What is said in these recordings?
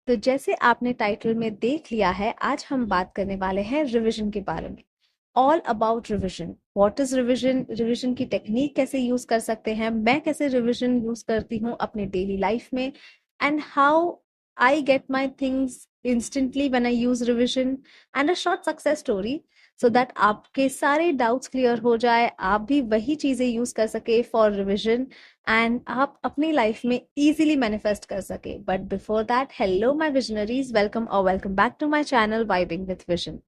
तो जैसे आपने टाइटल में देख लिया है, आज हम बात करने वाले हैं रिवीजन के बारे में। All about revision. What is revision, revision की टेक्निक कैसे यूज कर सकते हैं, मैं कैसे रिवीजन यूज करती हूँ अपने डेली लाइफ में, and how I get my things instantly when I use revision, and a short success story, so that आपके सारे डाउट्स क्लियर हो जाए, आप भी वही चीजें यूज कर सके फॉर रिवीजन, एंड आप अपनी लाइफ में इजीली मैनिफेस्ट कर सके। But before that, hello my visionaries, welcome और welcome back to my channel vibing with vision.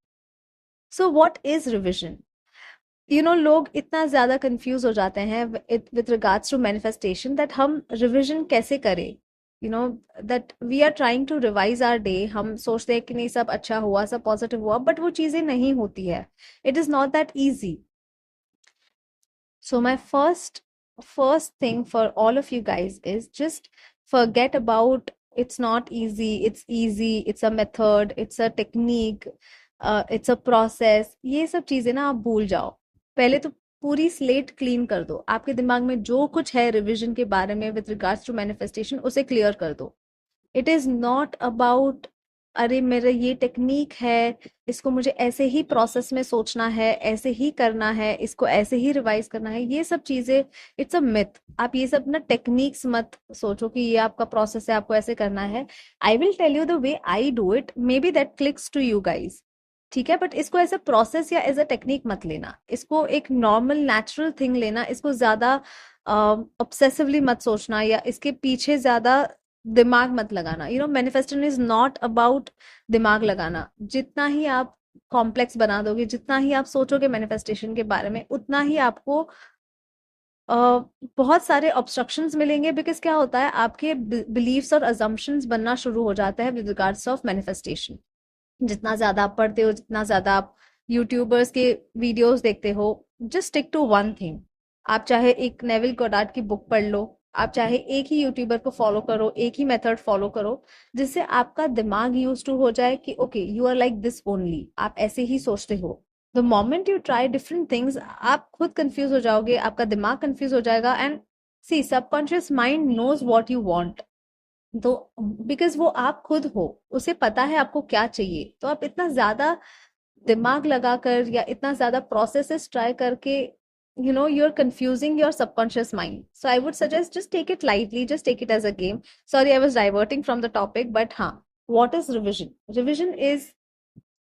So what is revision? लोग इतना ज्यादा कंफ्यूज हो जाते हैं with regards to manifestation that हम रिविजन कैसे करें। You know that we are trying to revise our day, हम सोचते हैं कि नहीं सब अच्छा हुआ, सब पॉजिटिव हुआ, बट वो चीजें नहीं होती है। It is not that easy. So my first thing for all of you guys is just forget about it's not easy, it's easy, it's a method, it's a technique, it's a process। ये सब चीजें ना आप भूल जाओ। पहले तो पूरी स्लेट क्लीन कर दो, आपके दिमाग में जो कुछ है रिविजन के बारे में विद रिगार्ड्स टू मैनिफेस्टेशन उसे क्लियर कर दो। इट इज नॉट अबाउट अरे मेरा ये टेक्निक है, इसको मुझे ऐसे ही प्रोसेस में सोचना है, ऐसे ही करना है, इसको ऐसे ही रिवाइज करना है, ये सब चीजें इट्स अ मिथ। आप ये सब ना टेक्निक्स मत सोचो कि ये आपका प्रोसेस है, आपको ऐसे करना है। I will tell you the way I do it, maybe that clicks to you guys. ठीक है, बट इसको एज अ प्रोसेस या एज अ टेक्निक मत लेना, इसको एक नॉर्मल नेचुरल थिंग लेना, इसको ज्यादा ऑब्सेसिवली मत सोचना या इसके पीछे ज्यादा दिमाग मत लगाना। मैनिफेस्टेशन इज नॉट अबाउट दिमाग लगाना। जितना ही आप कॉम्प्लेक्स बना दोगे, जितना ही आप सोचोगे मैनिफेस्टेशन के बारे में, उतना ही आपको बहुत सारे ऑब्स्ट्रक्शंस मिलेंगे। बिकॉज क्या होता है, आपके बिलीव्स और अजम्पशंस बनना शुरू हो जाता है विद रिगार्ड्स ऑफ मैनिफेस्टेशन। जितना ज्यादा आप पढ़ते हो, जितना ज्यादा आप यूट्यूबर्स के वीडियोस देखते हो, just stick to one thing. आप चाहे एक नेविल गोडार्ड की बुक पढ़ लो, आप चाहे एक ही यूट्यूबर को फॉलो करो, एक ही मेथड फॉलो करो, जिससे आपका दिमाग यूज टू हो जाए कि okay you are like this only, आप ऐसे ही सोचते हो। The moment you try different things, आप खुद कंफ्यूज हो जाओगे, आपका दिमाग कंफ्यूज हो जाएगा। And see, subconscious mind knows what you want. तो बिकॉज वो आप खुद हो, उसे पता है आपको क्या चाहिए। तो आप इतना ज्यादा दिमाग लगाकर या इतना ज्यादा प्रोसेसेस ट्राई करके, you are confusing your subconscious mind. So I would suggest just take it lightly, just take it as a game. Sorry, I was diverting from the topic, but हाँ, what is revision? Revision is,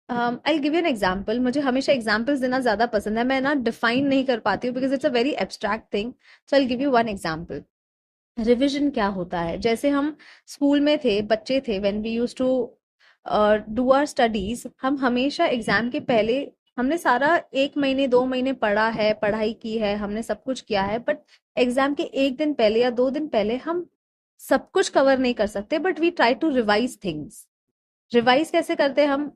I give you an example. मुझे हमेशा examples देना ज्यादा पसंद है, मैं ना define नहीं कर पाती हूँ because it's a very abstract thing. So I give you one example. Revision क्या होता है? जैसे हम स्कूल में थे, बच्चे थे, when we used to do our studies, हम हमेशा एग्जाम के पहले हमने सारा 1 महीने 2 महीने पढ़ा है, पढ़ाई की है, हमने सब कुछ किया है, बट एग्जाम के 1 दिन पहले या 2 दिन पहले हम सब कुछ कवर नहीं कर सकते, but we try to revise things. Revise कैसे करते हैं हम?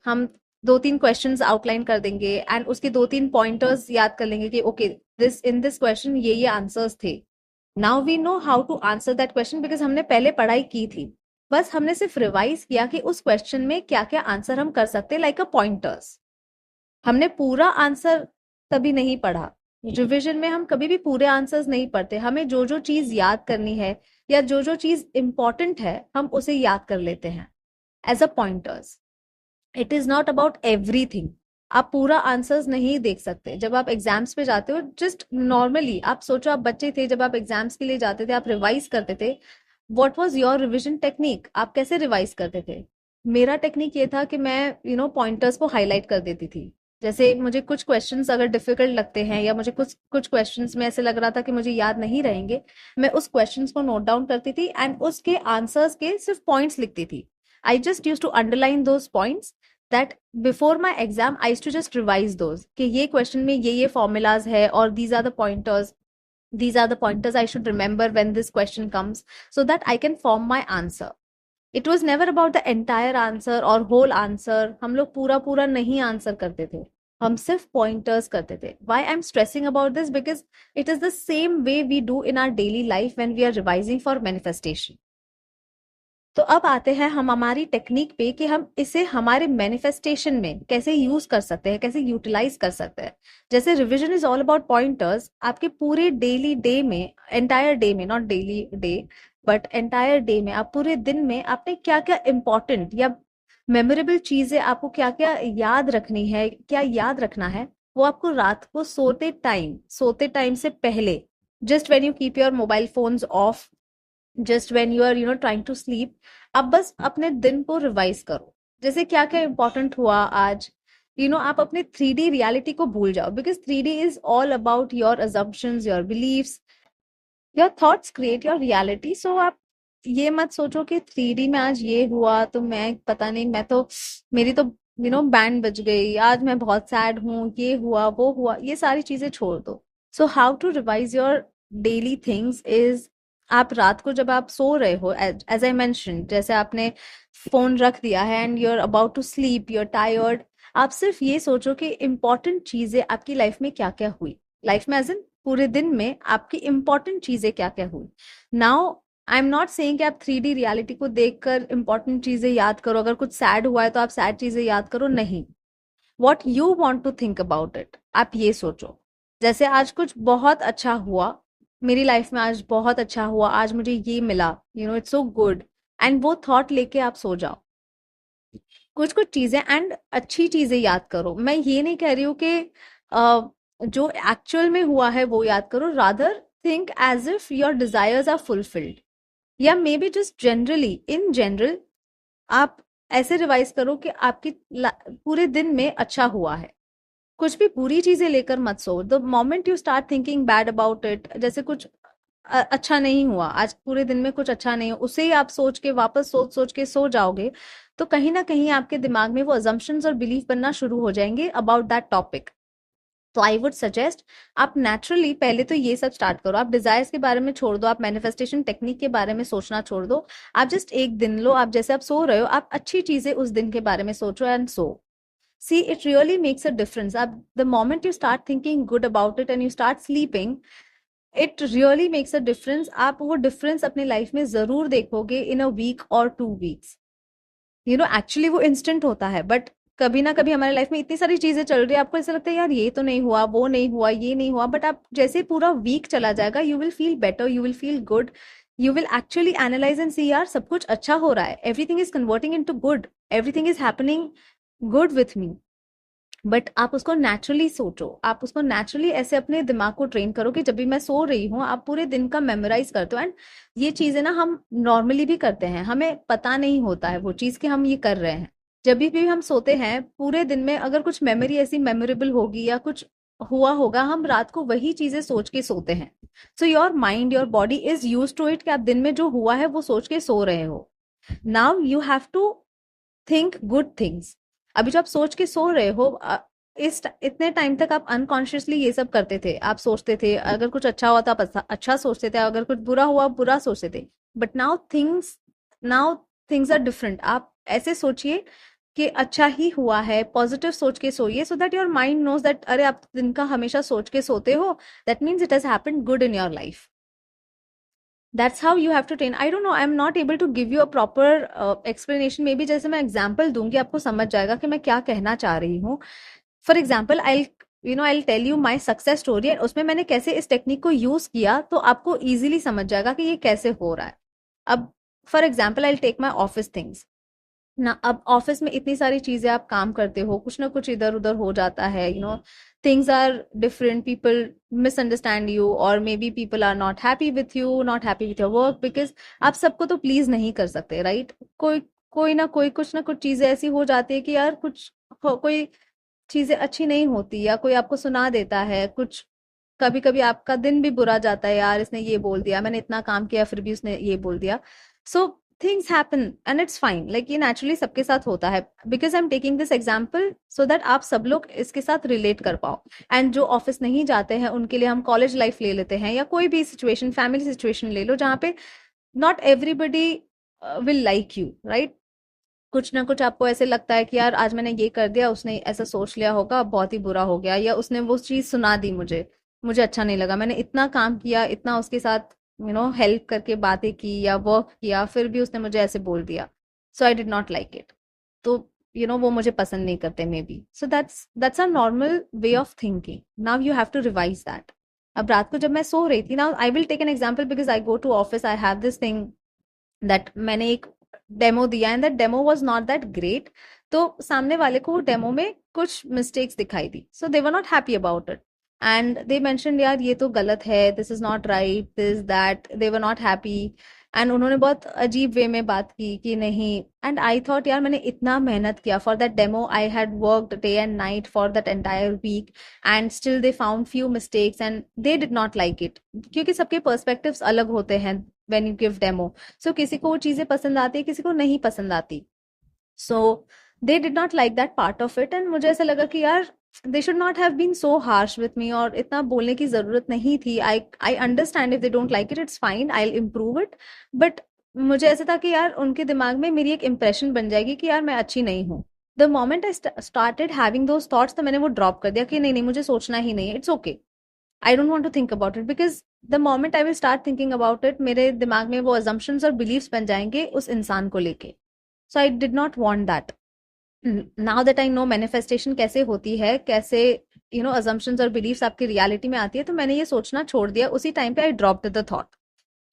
हम 2-3 क्वेश्चंस आउटलाइन कर देंगे एंड उसके 2-3 पॉइंटर्स याद कर लेंगे कि okay, this in this question ये आंसर्स थे। Now we know how to answer that question because हमने पहले पढ़ाई की थी। बस हमने सिर्फ रिवाइज किया कि उस क्वेश्चन में क्या क्या आंसर हम कर सकते हैं, लाइक अ पॉइंटर्स। हमने पूरा आंसर तभी नहीं पढ़ा। रिविजन में हम कभी भी पूरे आंसर्स नहीं पढ़ते, हमें जो जो चीज याद करनी है या जो जो चीज इंपॉर्टेंट है हम उसे याद कर लेते हैं as a pointers. It is not about everything. आप पूरा आंसर्स नहीं देख सकते जब आप एग्जाम्स पे जाते हो। जस्ट नॉर्मली आप सोचो, आप बच्चे थे, जब आप एग्जाम्स के लिए जाते थे, आप रिवाइज करते थे। What was your revision technique? आप कैसे रिवाइज करते थे? मेरा टेक्निक ये था कि मैं पॉइंटर्स को हाईलाइट कर देती थी। जैसे मुझे कुछ क्वेश्चंस अगर डिफिकल्ट लगते हैं या मुझे कुछ कुछ क्वेश्चंस में ऐसे लग रहा था कि मुझे याद नहीं रहेंगे, मैं उस क्वेश्चंस को नोट डाउन करती थी एंड उसके आंसर्स के सिर्फ पॉइंट्स लिखती थी। I just use to underline those points, that before my exam I to just revise those कि ये क्वेश्चन में ये फॉर्मूलाज है और these are the pointers, these are the pointers I should remember when this question comes, so that I can form my answer. It was never about the entire answer or whole answer. हम लोग पूरा पूरा नहीं answer करते थे, हम सिर्फ pointers करते थे। Why I'm stressing about this? Because it is the same way we do in our daily life when we are revising for manifestation. तो अब आते हैं हम हमारी टेक्निक पे कि हम इसे हमारे मैनिफेस्टेशन में कैसे यूज कर सकते हैं, कैसे यूटिलाइज कर सकते हैं। जैसे revision is all about pointers. आपके पूरे डेली डे में, एंटायर डे में, not daily day, but entire day में, आप पूरे दिन में आपने क्या क्या इम्पोर्टेंट या मेमोरेबल चीजें आपको क्या क्या याद रखनी है, क्या याद रखना है, वो आपको रात को सोते टाइम से पहले, just when you keep your mobile phones off, just when you are trying to sleep, आप बस अपने दिन को रिवाइज करो। जैसे क्या क्या इंपॉर्टेंट हुआ आज, आप अपने 3D रियलिटी को भूल जाओ, because 3D is all about your assumptions, your beliefs, your thoughts create your reality. So आप ये मत सोचो कि 3D में आज ये हुआ तो मैं पता नहीं, मैं तो, मेरी तो बैंड बज गई आज, मैं बहुत सैड हूँ, ये हुआ वो हुआ, ये सारी चीजें छोड़ दो। So how to revise your daily things is, आप रात को जब आप सो रहे हो, एज आई मेंशन, जैसे आपने फोन रख दिया है and you are about to sleep, you are tired, आप सिर्फ ये सोचो कि इंपॉर्टेंट चीजें आपकी लाइफ में क्या क्या हुई, लाइफ में एज इन पूरे दिन में आपकी इंपॉर्टेंट चीजें क्या क्या हुई। Now I am not saying कि आप 3D रियलिटी को देखकर इंपॉर्टेंट चीजें याद करो, अगर कुछ सैड हुआ है तो आप सैड चीजें याद करो, नहीं। What you want to think about it, आप ये सोचो, जैसे आज कुछ बहुत अच्छा हुआ, मेरी लाइफ में आज बहुत अच्छा हुआ, आज मुझे ये मिला, इट्स सो गुड, एंड वो थॉट लेके आप सो जाओ। कुछ कुछ चीजें एंड अच्छी चीजें याद करो, मैं ये नहीं कह रही हूँ कि जो एक्चुअल में हुआ है वो याद करो, rather think as if your desires are fulfilled, या may be just generally, in general आप ऐसे रिवाइज करो कि आपकी पूरे दिन में अच्छा हुआ है। कुछ भी बुरी चीजें लेकर मत सो, the moment you start thinking bad about it, जैसे कुछ अच्छा नहीं हुआ आज पूरे दिन में, कुछ अच्छा नहीं हो, उसे ही आप सोच के वापस सोच सोच के सो जाओगे, तो कहीं ना कहीं आपके दिमाग में वो अजम्पशंस और बिलीफ बनना शुरू हो जाएंगे अबाउट दैट टॉपिक। तो आई वुड सजेस्ट, आप नेचुरली पहले तो ये सब स्टार्ट करो, आप डिजायर्स के बारे में छोड़ दो, आप मैनिफेस्टेशन टेक्निक के बारे में सोचना छोड़ दो, आप जस्ट एक दिन लो, आप जैसे आप सो रहे हो, आप अच्छी चीजें उस दिन के बारे में सोचो and so. See, it really makes a difference. The moment you start thinking good about it and you start sleeping, it really makes a difference. आप वो difference अपनी life में जरूर देखोगे in a week or 2 weeks. Actually वो instant होता है, but कभी ना कभी हमारे लाइफ में इतनी सारी चीजें चल रही है, आपको ऐसा लगता है यार ये तो नहीं हुआ, वो नहीं हुआ, ये नहीं हुआ, बट आप जैसे पूरा वीक चला जाएगा, you will feel better, you will feel good, you will actually analyse and see यार सब कुछ अच्छा हो रहा है, everything is converting into good, everything is happening good with me. But आप उसको नेचुरली सोचो, आप उसको नेचुरली ऐसे अपने दिमाग को ट्रेन करो कि जब भी मैं सो रही हूँ, आप पूरे दिन का मेमोराइज करते हो। एंड ये चीजें ना हम नॉर्मली भी करते हैं, हमें पता नहीं होता है वो चीज कि हम ये कर रहे हैं। जब भी हम सोते हैं पूरे दिन में, अगर कुछ मेमोरी ऐसी मेमोरेबल होगी या कुछ हुआ होगा, हम रात को वही चीजें सोच के सोते हैं। So your mind, your body is use to it कि आप दिन में जो हुआ है वो सोच के सो रहे हो। Now you have to think good things. अभी जो आप सोच के सो रहे हो, इतने टाइम तक आप अनकॉन्शियसली ये सब करते थे, आप सोचते थे अगर कुछ अच्छा हुआ तो आप अच्छा सोचते थे, अगर कुछ बुरा हुआ बुरा सोचते थे। But now things are different. आप ऐसे सोचिए कि अच्छा ही हुआ है, पॉजिटिव सोच के सोइए, so that your mind knows that अरे आप दिन का हमेशा सोच के सोते हो, that means it has happened good in your life. That's how you have to train. I don't know, I'm not able to give you a proper explanation. Maybe जैसे मैं example दूंगी आपको समझ जाएगा कि मैं क्या कहना चाह रही हूँ। For example, I'll tell you my success story, और उसमें मैंने कैसे इस टेक्निक को यूज किया, तो आपको easily समझ जाएगा कि ये कैसे हो रहा है। अब for example, I'll take my office things ना। अब ऑफिस में इतनी सारी चीजें आप काम करते हो, कुछ ना कुछ इधर उधर हो जाता है, things are different, people misunderstand you, और may be people are not happy with you, not happy with your work, because आप सबको तो प्लीज नहीं कर सकते, राइट? कोई कोई ना कोई कुछ ना कुछ चीजें ऐसी हो जाती है कि यार कोई चीजें अच्छी नहीं होती, या कोई आपको सुना देता है कुछ, कभी कभी आपका दिन भी बुरा जाता है, यार इसने ये बोल दिया, मैंने इतना काम किया फिर भी उसने ये बोल दिया। So things happen and it's fine, like ये नेचुरली सबके साथ होता है। Because I am taking this example so that आप सब लोग इसके साथ रिलेट कर पाओ। एंड जो ऑफिस नहीं जाते हैं उनके लिए हम कॉलेज लाइफ ले लेते हैं, या कोई भी सिचुएशन, फैमिली सिचुएशन ले लो, जहाँ पे not everybody will like you, right? कुछ ना कुछ आपको ऐसे लगता है कि यार आज मैंने ये कर दिया, उसने ऐसा सोच लिया होगा, बहुत ही बुरा हो गया, या उसने वो चीज सुना दी मुझे, मुझे अच्छा नहीं लगा, मैंने इतना काम किया, इतना उसके साथ हेल्प करके बातें की या वर्क किया, फिर भी उसने मुझे ऐसे बोल दिया, so I did not like it. तो वो मुझे पसंद नहीं करते may be. So that's a normal way of thinking. Now you have to revise that. अब रात को जब मैं सो रही थी, now I will take an example because I go to office, I have this thing that मैंने एक डेमो दिया and that demo was not that great, तो सामने वाले को वो डेमो में कुछ मिस्टेक्स दिखाई दी, so they were not happy about it and they mention यार ये तो गलत है, this is not right, this that, they were not happy. And उन्होंने बहुत अजीब वे में बात की कि नहीं, एंड आई थॉट यार मैंने इतना मेहनत किया for that demo, I had worked day and night for that entire week and still they found few mistakes and they did not like it, क्योंकि सबके पर्सपेक्टिव्स अलग होते हैं when you give demo. So किसी को वो चीजें पसंद आती है, किसी को नहीं पसंद आती। So they did not like that part of it and मुझे ऐसा लगा कि यार they should not have been so harsh with me, और इतना बोलने की जरूरत नहीं थी। I understand if they don't like it, it's fine, I will improve it. But मुझे ऐसा था कि यार उनके दिमाग में मेरी एक इंप्रेशन बन जाएगी कि यार मैं अच्छी नहीं हूँ। The moment I started having those thoughts, तो मैंने वो ड्रॉप कर दिया कि नहीं नहीं, मुझे सोचना ही नहीं है, it's okay, I don't want to think about it, because the moment I will start thinking about it, मेरे दिमाग में वो अजम्पशंस और बिलीव्स बन जाएंगे उस इंसान को लेके। So I did not want that. Now that I know manifestation कैसे होती है, कैसे अजम्पशंस और बिलीव्स आपकी रियलिटी में आती है, तो मैंने ये सोचना छोड़ दिया उसी टाइम पे। I dropped the thought.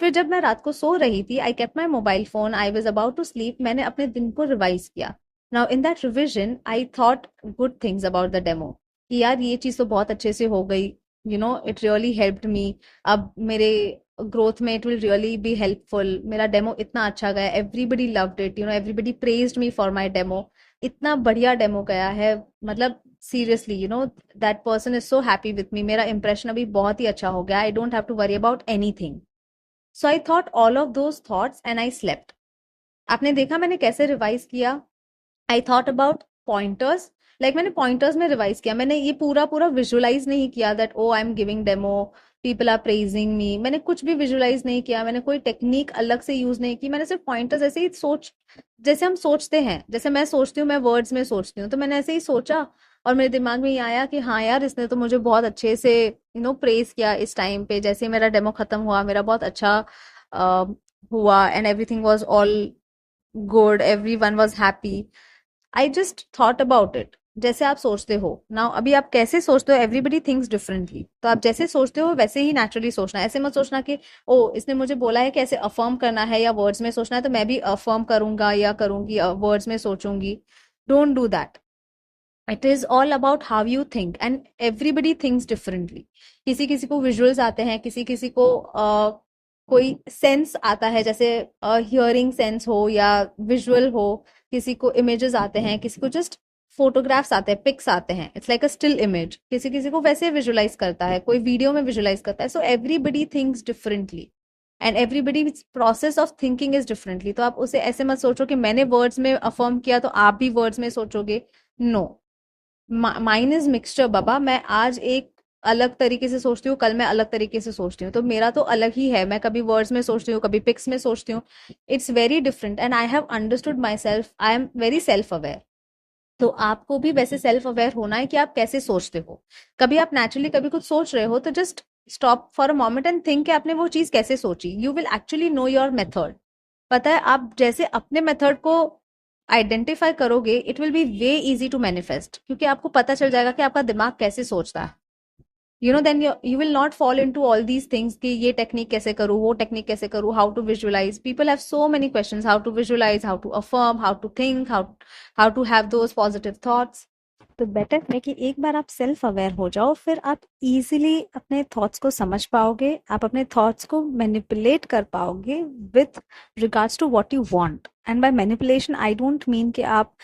फिर जब मैं रात को सो रही थी, I kept my mobile phone, I was about to sleep, मैंने अपने दिन को रिवाइज किया। Now in that revision I thought good things about the demo, कि यार ये चीज तो बहुत अच्छे से हो गई, इट रियली हेल्प्ड मी, अब मेरे ग्रोथ में it will really be helpful, मेरा डेमो इतना अच्छा गया, everybody loved it, everybody praised me for my demo, इतना बढ़िया डेमो गया है, मतलब seriously that person is so happy with me, मेरा इंप्रेशन अभी बहुत ही अच्छा हो गया, I don't have to worry about anything. So I thought all of those thoughts and I slept. आपने देखा मैंने कैसे रिवाइज किया? I thought about pointers, like मैंने पॉइंटर्स में रिवाइज किया, मैंने ये पूरा पूरा विजुअलाइज नहीं किया that oh I am giving demo, people are praising me, मैंने कुछ भी विजुअलाइज नहीं किया, मैंने कोई टेक्निक अलग से यूज नहीं की, मैंने सिर्फ पॉइंटर्स ऐसे ही सोच, जैसे हम सोचते हैं, जैसे मैं सोचती हूँ, मैं वर्ड्स में सोचती हूँ, तो मैंने ऐसे ही सोचा और मेरे दिमाग में ये आया कि हाँ यार इसने तो मुझे बहुत अच्छे से प्रेज किया इस टाइम पे, जैसे मेरा डेमो खत्म हुआ मेरा बहुत अच्छा अ, हुआ and everything was all good, everyone was happy. I just thought about it, जैसे आप सोचते हो ना, अभी आप कैसे सोचते हो, एवरीबडी थिंक्स डिफरेंटली, तो आप जैसे सोचते हो वैसे ही नेचुरली सोचना है। ऐसे मत सोचना कि ओ इसने मुझे बोला है कि ऐसे अफर्म करना है या वर्ड्स में सोचना है, तो मैं भी अफर्म करूंगा या करूंगी, वर्ड्स में सोचूंगी। Don't do that. It is all about how you think and everybody thinks differently. किसी किसी को विजुअल्स आते हैं, किसी किसी को कोई सेंस आता है, जैसे हियरिंग सेंस हो या विजुअल हो, किसी को इमेजेस आते हैं, किसी को जस्ट फोटोग्राफ्स आते हैं, पिक्स आते हैं, it's like a still image, किसी किसी को वैसे विजुअलाइज करता है, कोई वीडियो में विजुअलाइज करता है। So everybody thinks differently and everybody process of thinking is differently. तो आप उसे ऐसे मत सोचो कि मैंने वर्ड्स में अफर्म किया तो आप भी वर्ड्स में सोचोगे। नो, माइन इज मिक्सचर बाबा, मैं आज एक अलग तरीके से सोचती हूँ, कल मैं अलग तरीके से सोचती हूँ, तो मेरा तो अलग ही है, मैं कभी वर्ड्स में सोचती हूँ, कभी पिक्स में सोचती हूँ, it's very different and I have understood my self, I am very self aware. तो आपको भी वैसे सेल्फ अवेयर होना है कि आप कैसे सोचते हो। कभी आप नेचुरली कभी कुछ सोच रहे हो तो just stop for a moment and think कि आपने वो चीज कैसे सोची, you will actually know your method. पता है, आप जैसे अपने मेथड को आइडेंटिफाई करोगे, it will be way easy to manifest, क्योंकि आपको पता चल जाएगा कि आपका दिमाग कैसे सोचता है। Then you will not fall into all these things कि ये टेक्निक कैसे करूँ, वो टेक्निक कैसे करूँ, how to visualize, people have so many questions, how to visualize, how to affirm, how to think, how to have those positive thoughts। तो better है कि एक बार आप सेल्फ अवेयर हो जाओ, फिर आप इजीली अपने थॉट्स को समझ पाओगे, आप अपने थॉट्स को मैनिपुलेट कर पाओगे with regards to what you want. And by manipulation I don't mean कि आप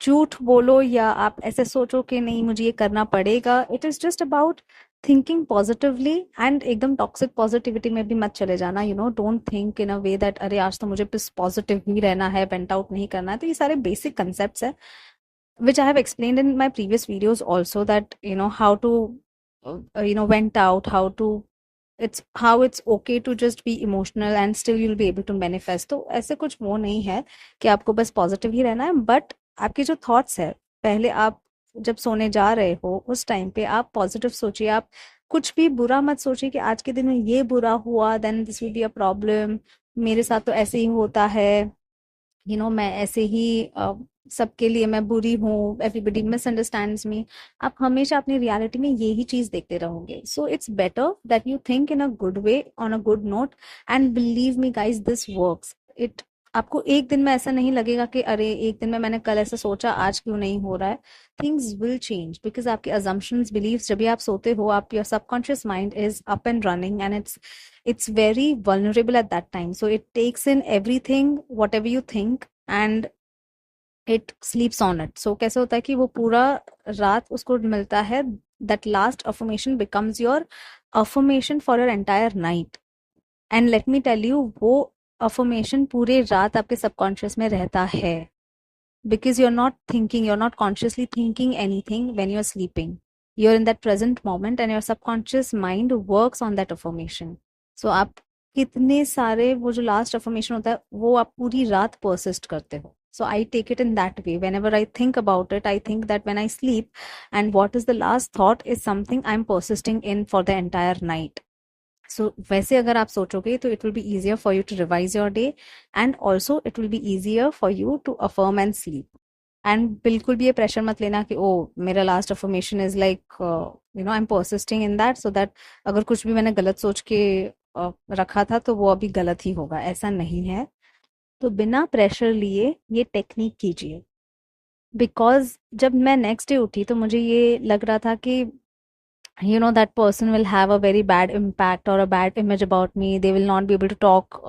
झूठ बोलो या आप ऐसे सोचो कि नहीं मुझे ये करना पड़ेगा। It is just about thinking positively and एकदम टॉक्सिक पॉजिटिविटी में भी मत चले जाना। Don't think in a way that अरे आज तो मुझे बस पॉजिटिव ही रहना है, वेंट आउट नहीं करना है। तो ये सारे बेसिक कंसेप्ट्स है which I have explained in my previous videos also, that how to vent out, how to it's okay to just be emotional and still you'll be able to manifest। तो ऐसे कुछ वो नहीं है कि आपको बस पॉजिटिव ही रहना है, बट आपके जो थॉट्स है, पहले आप जब सोने जा रहे हो उस टाइम पे आप पॉजिटिव सोचिए, आप कुछ भी बुरा मत सोचिए कि आज के दिन में ये बुरा हुआ then this will be a problem, मेरे साथ तो ऐसे ही होता है, मैं ऐसे ही सबके लिए मैं बुरी हूँ, एवरीबडी मिसअंडरस्टैंड्स मी। आप हमेशा अपनी रियलिटी में यही चीज देखते रहोगे। So it's better that you think in a good way, on a good note, and believe me guys, this works. It आपको एक दिन में ऐसा नहीं लगेगा कि अरे एक दिन में मैंने कल ऐसा सोचा, आज क्यों नहीं हो रहा है। थिंग्स विल चेंज बिकॉज आपके अजम्पशंस, बिलीव्स, जब भी आप सोते हो, आप your subconscious mind is up and running, and it's very vulnerable at that time, so it takes in everything whatever you think and it sleeps on it. So कैसे होता है कि वो पूरा रात उसको मिलता है, that last affirmation becomes your affirmation for your entire night. And let me tell you, वो affirmation पूरे रात आपके subconscious में रहता है, because you're not consciously thinking anything when you're sleeping. You're in that present moment and your subconscious mind works on that affirmation. So आप कितने सारे वो जो लास्ट अफर्मेशन होता है वो आप पूरी रात परसिस्ट करते हो. So I take it in that way. Whenever I think about it, I think that when I sleep, and what is the last thought is something I'm persisting in for the entire night. So वैसे अगर आप सोचोगे तो it will be easier for you to revise your day, and also it will be easier for you to affirm and sleep. And बिल्कुल भी ये pressure मत लेना कि ओ मेरा last affirmation is like I am persisting in that, so that अगर कुछ भी मैंने गलत सोच के रखा था तो वो अभी गलत ही होगा, ऐसा नहीं है. तो बिना प्रेशर लिए ये टेक्निक कीजिए. बिकॉज जब मैं नेक्स्ट डे उठी तो मुझे ये लग रहा था कि that person will have a very bad impact or a bad image about me. They will not be able to talk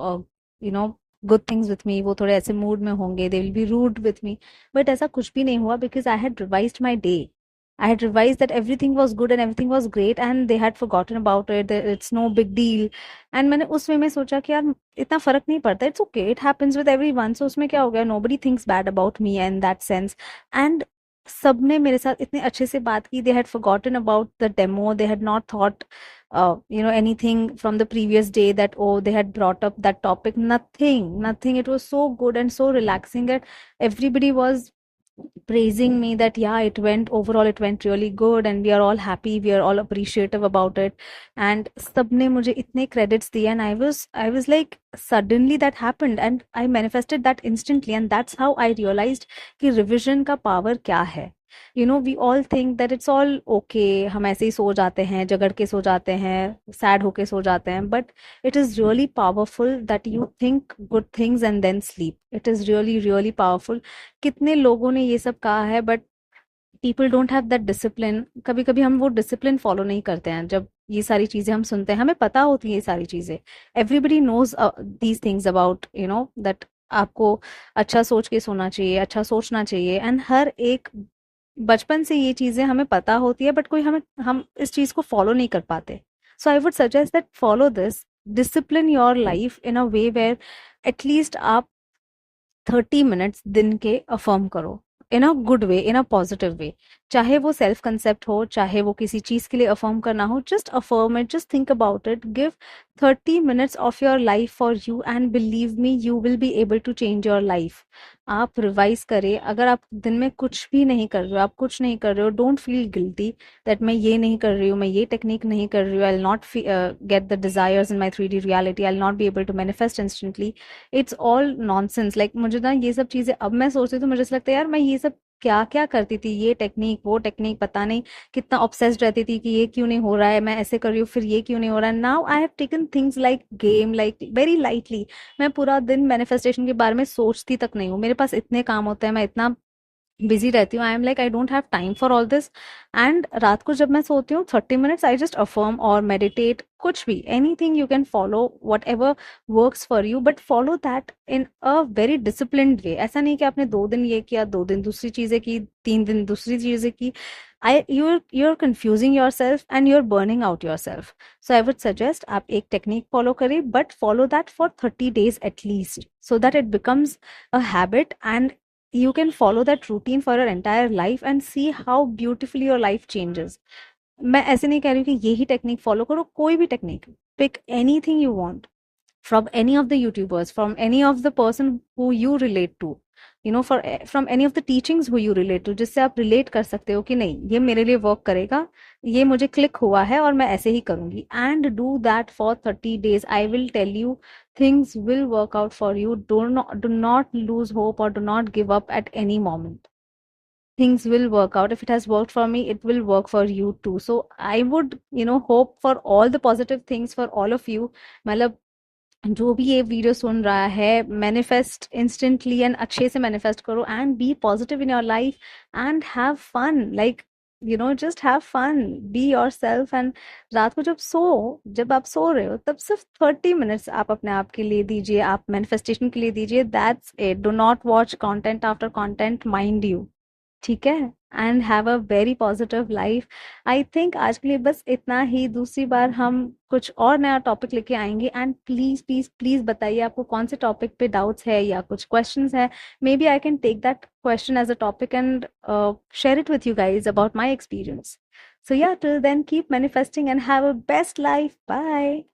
good things with me. वो थोड़े ऐसे मूड में होंगे, they will be rude with me. But ऐसा कुछ भी नहीं हुआ, because I had revised my day. I had revised that everything was good and everything was great and they had forgotten about it, that it's no big deal. And मैंने उस वे में सोचा कि यार इतना फर्क नहीं पड़ता, it's okay, it happens with everyone, so उसमें क्या हो गया, nobody thinks bad about me in that sense. And सबने मेरे साथ इतने अच्छे से बात की, they had forgotten about the demo, they had not thought anything from the previous day, that oh they had brought up that topic, nothing. It was so good and so relaxing that everybody was praising me that yeah, it went really good and we are all happy, we are all appreciative about it. And सबने मुझे इतने credits दिए, and I was like, suddenly that happened and I manifested that instantly, and that's how I realized कि revision का power क्या है. We all think that it's all okay, हम ऐसे ही सो जाते हैं, झगड़ के सो जाते हैं, sad होके सो जाते हैं, but it is really powerful that you think good things and then sleep. It is really really powerful. कितने लोगों ने ये सब कहा है, but people don't have that discipline. कभी कभी हम वो डिसिप्लिन फॉलो नहीं करते हैं. जब ये सारी चीजें हम सुनते हैं, हमें पता होती है ये सारी चीजें, everybody knows these things about that आपको अच्छा सोच के सोना चाहिए, अच्छा सोचना चाहिए, एंड हर एक बचपन से ये चीजें हमें पता होती है, बट कोई हम इस चीज को फॉलो नहीं कर पाते. So I would suggest that follow this, discipline your life in a way where at least आप 30 मिनट्स दिन के अफर्म करो, इन a good way, in a positive way. चाहे वो सेल्फ कंसेप्ट हो, चाहे वो किसी चीज के लिए अफर्म करना हो, just affirm it, just think about it, give 30 minutes of your life for you, and believe me, you will be able to change your life. आप रिवाइज करें. अगर आप दिन में कुछ भी नहीं कर रहे हो, आप कुछ नहीं कर रहे हो, डोंट फील गिल्टी दैट मैं ये नहीं कर रही हूँ, मैं ये टेक्निक नहीं कर रही हूँ, I will not get the desires in my 3D reality, I will not be able to manifest instantly. It's all nonsense. Like मुझे ना ये सब चीजें अब मैं सोचती हूँ तो मुझे ऐसा लगता है यार मैं ये सब क्या क्या करती थी, ये टेक्निक वो टेक्निक, पता नहीं कितना ऑब्सेस्ड रहती थी कि ये क्यों नहीं हो रहा है, मैं ऐसे कर रही हूँ, फिर ये क्यों नहीं हो रहा है. Now I have taken things like game, like very lightly. मैं पूरा दिन मैनिफेस्टेशन के बारे में सोचती तक नहीं हूँ. मेरे पास इतने काम होते हैं, मैं इतना बिजी रहती हूँ, I am like I don't have time for all this. And रात को जब मैं सोती हूँ 30 मिनट्स आई जस्ट अफर्म और मेडिटेट, कुछ भी, anything you can follow, whatever works for you, but follow that in a very disciplined way. ऐसा नहीं कि आपने 2 दिन ये किया, 2 दिन दूसरी चीजें की, 3 दिन दूसरी चीजें की. you're confusing yourself and you're burning out yourself. So I would suggest आप एक टेक्निक फॉलो करें, but follow that for 30 days at least, so that it becomes a habit and you can follow that routine for your entire life and see how beautifully your life changes. मैं ऐसे नहीं कह रही हूँ कि यही technique follow करो, कोई भी technique, pick anything you want, from any of the YouTubers, from any of the person who you relate to, from any of the teachings who you relate to, जिससे आप relate कर सकते हो कि नहीं ये मेरे लिए work करेगा, ये मुझे click हुआ है और मैं ऐसे ही करूंगी, and do that for 30 days. I will tell you, things will work out for you. Do not lose hope or do not give up at any moment. Things will work out. If it has worked for me, it will work for you too. So I would, hope for all the positive things for all of you. मतलब जो भी ये video सुन रहा है, manifest instantly and अच्छे से manifest करो, and be positive in your life, and have fun, like just have fun, be yourself. And रात को जब आप सो रहे हो, तब सिर्फ 30 मिनट्स आप अपने आप के लिए दीजिए, आप मैनिफेस्टेशन के लिए दीजिए। That's it. Do not watch content after content, mind you. ठीक है? And have a very positive life. I think आज के लिए बस इतना ही। दूसरी बार हम कुछ और नया टॉपिक लेके आएंगे, एंड प्लीज प्लीज प्लीज बताइए आपको कौन से टॉपिक पे डाउट्स है या कुछ क्वेश्चंस है। Maybe I can take that question as a topic and share it with you guys about my experience. So yeah, till then, keep manifesting and have a best life. Bye.